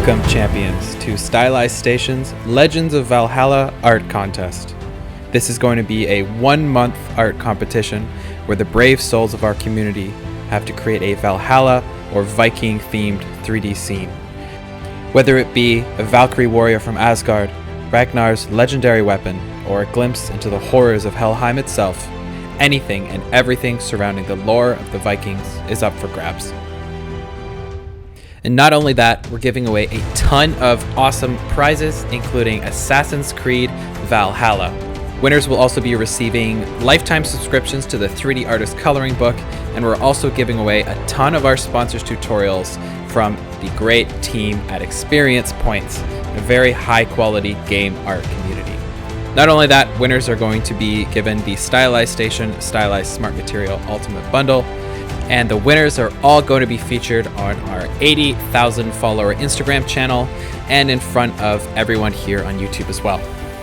Welcome, champions, to Stylized Station's Legends of Valhalla art contest. This is going to be a 1-month art competition where the brave souls of our community have to create a Valhalla or Viking-themed 3D scene. Whether it be a Valkyrie warrior from Asgard, Ragnar's legendary weapon, or a glimpse into the horrors of Helheim itself, anything and everything surrounding the lore of the Vikings is up for grabs. And not only that, we're giving away a ton of awesome prizes, including Assassin's Creed Valhalla. Winners will also be receiving lifetime subscriptions to the 3D Artist Coloring Book, and we're also giving away a ton of our sponsors' tutorials from the great team at Experience Points, a very high-quality game art community. Not only that, winners are going to be given the Stylized Station Stylized Smart Material Ultimate Bundle, and the winners are all going to be featured on our 80,000 follower Instagram channel and in front of everyone here on YouTube as well.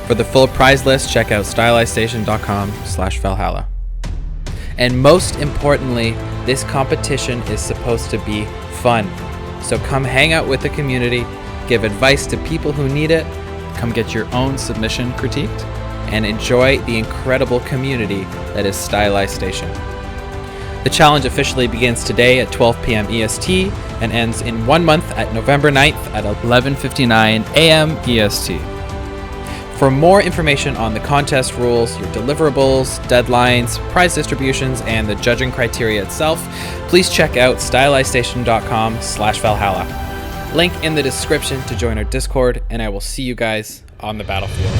For the full prize list, check out stylizedstation.com/Valhalla. And most importantly, this competition is supposed to be fun. So come hang out with the community, give advice to people who need it, come get your own submission critiqued, and enjoy the incredible community that is Stylized Station. The challenge officially begins today at 12 p.m. EST and ends in 1 month at November 9th at 11:59 a.m. EST. For more information on the contest rules, your deliverables, deadlines, prize distributions, and the judging criteria itself, please check out stylizedstation.com/Valhalla. Link in the description to join our Discord, and I will see you guys on the battlefield.